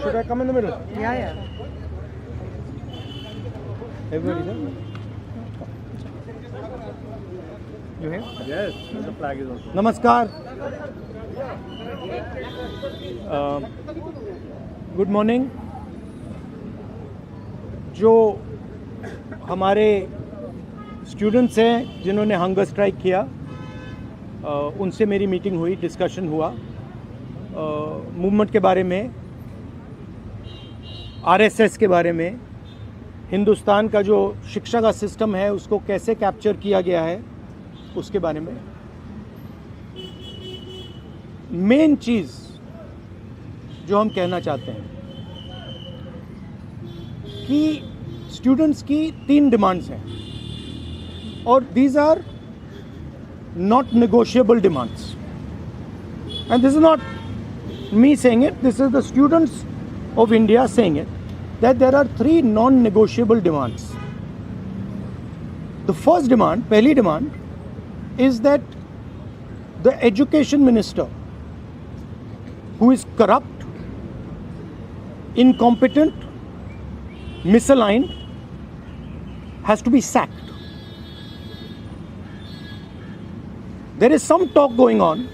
Should I come in the middle? Yeah. Everybody there? You here? Yes, the flag is also. नमस्कार. Good morning. जो हमारे students हैं जिन्होंने hunger strike किया, उनसे मेरी मीटिंग हुई, डिस्कशन हुआ मूवमेंट के बारे में, आरएसएस के बारे में, हिंदुस्तान का जो शिक्षा का सिस्टम है उसको कैसे कैप्चर किया गया है उसके बारे में. मेन चीज़ जो हम कहना चाहते हैं कि स्टूडेंट्स की 3 डिमांड्स हैं और these are not negotiable demands. And this is not me saying it, this is the students of India saying it, that there are 3 non-negotiable demands. The first demand, pehli demand, is that the education minister, who is corrupt, incompetent, misaligned, has to be sacked. There is some talk going on.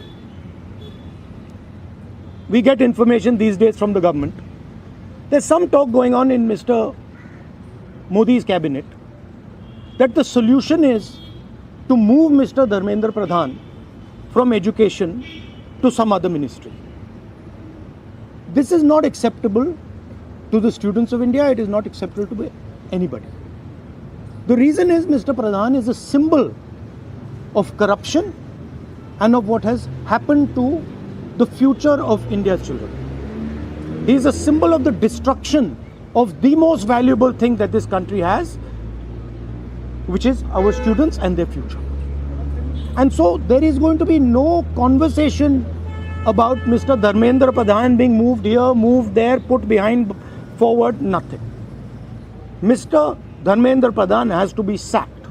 We get information these days from the government. There's some talk going on in Mr. Modi's cabinet that the solution is to move Mr. Dharmendra Pradhan from education to some other ministry. This is not acceptable to the students of India. It is not acceptable to anybody. The reason is Mr. Pradhan is a symbol of corruption and of what has happened to the future of India's children. He is a symbol of the destruction of the most valuable thing that this country has, which is our students and their future. And so there is going to be no conversation about Mr. Dharmendra Pradhan being moved here, moved there, put behind, forward, nothing. Mr. Dharmendra Pradhan has to be sacked,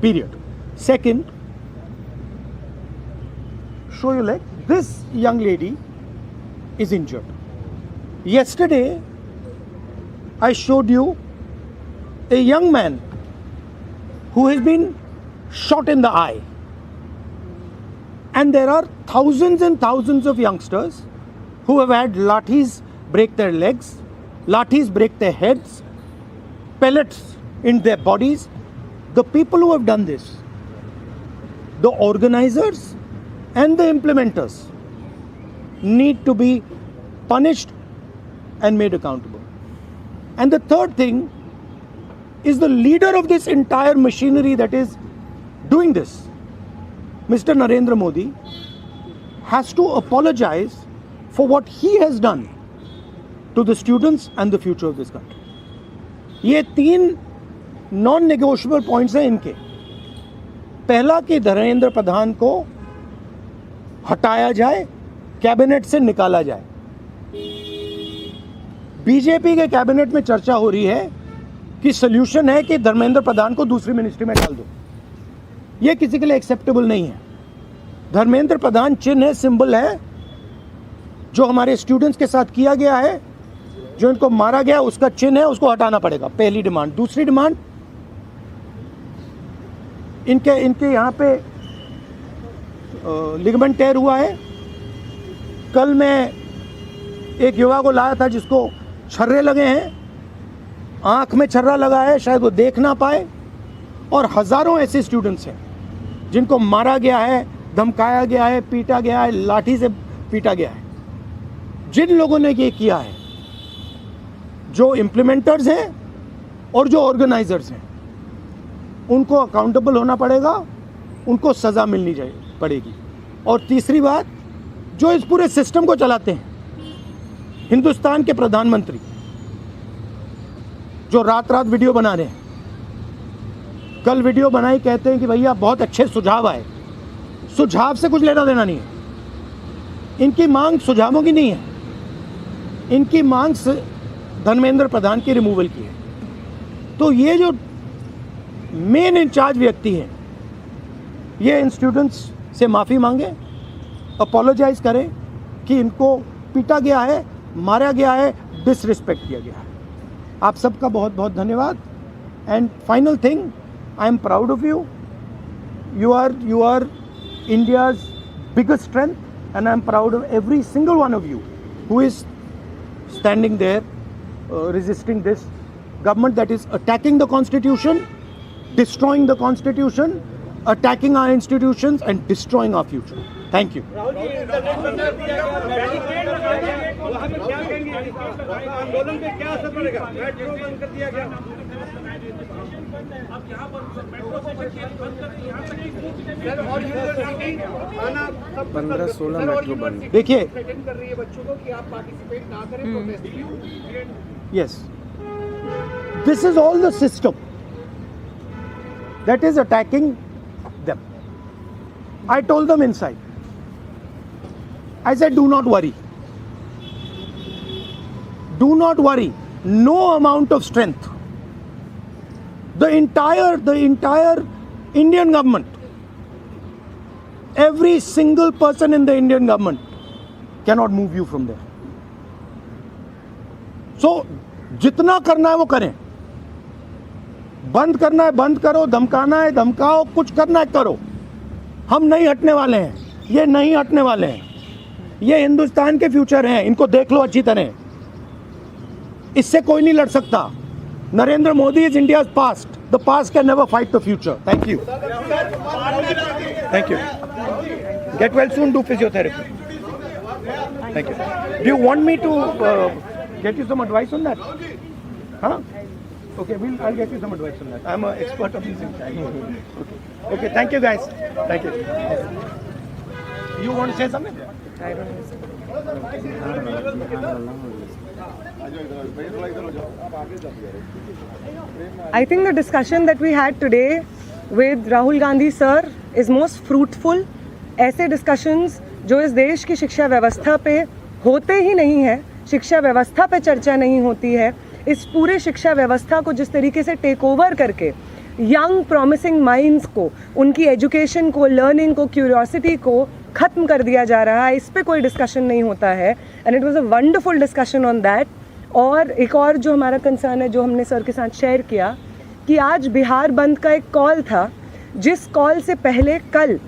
period. Second, show your leg. This young lady is injured. Yesterday, I showed you a young man who has been shot in the eye. And there are thousands and thousands of youngsters who have had lathis break their legs, lathis break their heads, pellets in their bodies. The people who have done this, the organizers and the implementers, need to be punished and made accountable. And the third thing is the leader of this entire machinery that is doing this, Mr. Narendra Modi, has to apologize for what he has done to the students and the future of this country. ये 3 non-negotiable points हैं इनके. पहला कि धर्मेंद्र प्रधान को हटाया जाए, cabinet से निकाला जाए. बीजेपी के कैबिनेट में चर्चा हो रही है कि सॉल्यूशन है कि धर्मेंद्र प्रधान को दूसरी मिनिस्ट्री में डाल दो. यह किसी के लिए एक्सेप्टेबल नहीं है. धर्मेंद्र प्रधान चिन्ह है, सिंबल है. जो हमारे स्टूडेंट्स के साथ किया गया है, जो इनको मारा गया, उसका चिन्ह है, उसको हटाना पड़ेगा. पहली डिमांड. दूसरी डिमांड, इनके यहाँ पे लिगामेंट टेयर हुआ है. कल मैं एक युवा को लाया था जिसको छर्रे लगे हैं, आंख में छर्रा लगा है, शायद वो देख ना पाए. और हज़ारों ऐसे स्टूडेंट्स हैं जिनको मारा गया है, धमकाया गया है, पीटा गया है, लाठी से पीटा गया है. जिन लोगों ने ये किया है, जो इम्प्लीमेंटर्स हैं और जो ऑर्गेनाइजर्स हैं, उनको अकाउंटेबल होना पड़ेगा, उनको सज़ा मिलनी पड़ेगी. और तीसरी बात, जो इस पूरे सिस्टम को चलाते हैं, हिंदुस्तान के प्रधानमंत्री, जो रात रात वीडियो बना रहे हैं. कल वीडियो बनाई, कहते हैं कि भैया बहुत अच्छे सुझाव आए. सुझाव से कुछ लेना देना नहीं है. इनकी मांग सुझावों की नहीं है. इनकी मांग धर्मेंद्र प्रधान की रिमूवल की है. तो ये जो मेन इंचार्ज व्यक्ति हैं, ये इन स्टूडेंट्स से माफ़ी मांगे, अपोलोजाइज करें कि इनको पीटा गया है, मारा गया है, डिसरिस्पेक्ट किया गया है। आप सबका बहुत बहुत धन्यवाद। And final thing, I am proud of you. You are India's biggest strength, and I am proud of every single one of you who is standing there resisting this government that is attacking the constitution, destroying the constitution, attacking our institutions and destroying our future. Thank you. आंदोलन पे क्या असर पड़ेगा? Metro बंद कर दिया गया। अब यहाँ पर मेट्रो स्टेशन बंद कर यहाँ तक सर और यूनिवर्सिटी आना 15-16 मेट्रो बंद। देखिए, थ्रेटन कर रही है बच्चों को कि आप पार्टिसिपेट ना करें protest. yes, this is all the system that is attacking them. I told them inside. I said, do not worry. Do not worry. No amount of strength. The entire Indian government, every single person in the Indian government cannot move you from there. So, जितना करना है वो करें। बंद करना है बंद करो, धमकाना है धमकाओ, कुछ करना है करो। हम नहीं हटने वाले हैं, ये नहीं हटने वाले हैं। ये हिंदुस्तान के फ्यूचर हैं, इनको देख लो अच्छी तरह। इससे कोई नहीं लड़ सकता। Narendra Modi is India's past. The past can never fight the future. Thank you. Thank you. Get well soon. Do physiotherapy. Thank you. Do you want me to get you some advice on that? Huh? Okay, I'll get you some advice on that. I'm an expert of these things. Okay, thank you guys. Thank you. You want to say something? I don't know. I think the discussion that we had today with Rahul Gandhi sir is most fruitful. ऐसे discussions जो इस देश की शिक्षा व्यवस्था पे होते ही नहीं है, शिक्षा व्यवस्था पे चर्चा नहीं होती है, इस पूरे शिक्षा व्यवस्था को जिस तरीके से टेक ओवर करके यंग प्रॉमिसिंग माइंड्स को, उनकी एजुकेशन को, लर्निंग को, क्यूरियोसिटी को ख़त्म कर दिया जा रहा है, इस पे कोई डिस्कशन नहीं होता है. And it was a wonderful discussion on that. और एक और जो हमारा कंसर्न है, जो हमने सर के साथ शेयर किया, कि आज बिहार बंद का एक कॉल था, जिस कॉल से पहले कल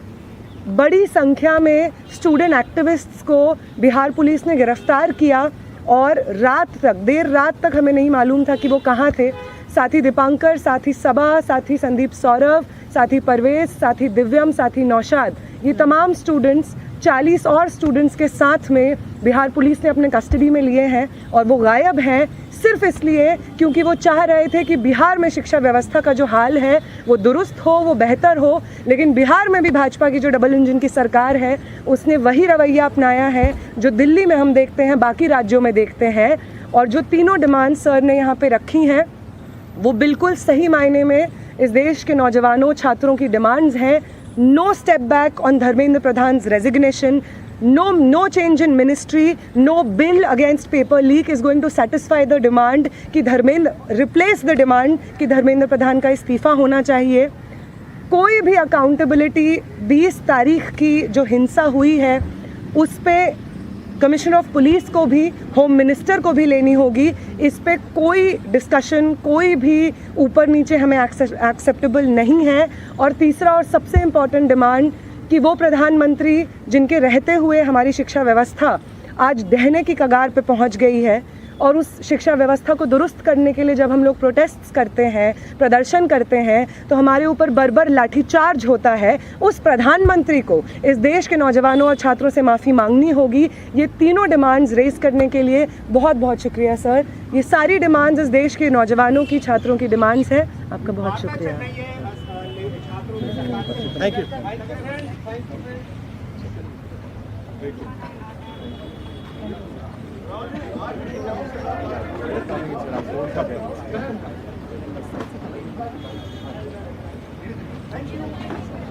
बड़ी संख्या में स्टूडेंट एक्टिविस्ट्स को बिहार पुलिस ने गिरफ्तार किया और रात तक, देर रात तक हमें नहीं मालूम था कि वो कहाँ थे. साथी दीपांकर, साथी सबा, साथी संदीप सौरभ, साथी परवेज, साथी दिव्यम, साथी नौशाद, ये तमाम स्टूडेंट्स 40 और स्टूडेंट्स के साथ में बिहार पुलिस ने अपने कस्टडी में लिए हैं. और वो गायब हैं सिर्फ इसलिए क्योंकि वो चाह रहे थे कि बिहार में शिक्षा व्यवस्था का जो हाल है वो दुरुस्त हो, वो बेहतर हो. लेकिन बिहार में भी भाजपा की जो डबल इंजन की सरकार है, उसने वही रवैया अपनाया है जो दिल्ली में हम देखते हैं, बाकी राज्यों में देखते हैं. और जो तीनों डिमांड सर ने यहाँ पे रखी हैं, वो बिल्कुल सही मायने में इस देश के नौजवानों, छात्रों की डिमांड्स हैं. No step back on Dharmendra प्रधान's resignation. No change in ministry, no bill against paper leak is going to satisfy the demand कि धर्मेंद्र replace the demand कि धर्मेंद्र प्रधान का इस्तीफा होना चाहिए. कोई भी अकाउंटेबिलिटी 20 तारीख की जो हिंसा हुई है उस पे कमिश्नर ऑफ पुलिस को भी, होम मिनिस्टर को भी लेनी होगी. इस पे कोई डिस्कशन, कोई भी ऊपर नीचे हमें एक्सेप्टेबल नहीं है. और तीसरा और सबसे इम्पॉर्टेंट डिमांड कि वो प्रधानमंत्री जिनके रहते हुए हमारी शिक्षा व्यवस्था आज दहने की कगार पे पहुंच गई है, और उस शिक्षा व्यवस्था को दुरुस्त करने के लिए जब हम लोग प्रोटेस्ट्स करते हैं, प्रदर्शन करते हैं, तो हमारे ऊपर बर्बर लाठीचार्ज होता है. उस प्रधानमंत्री को इस देश के नौजवानों और छात्रों से माफ़ी मांगनी होगी. ये तीनों डिमांड्स रेज़ करने के लिए बहुत बहुत शुक्रिया सर. ये सारी डिमांड्स इस देश के नौजवानों की, छात्रों की डिमांड्स हैं. आपका बहुत शुक्रिया. Thank you. Thank you.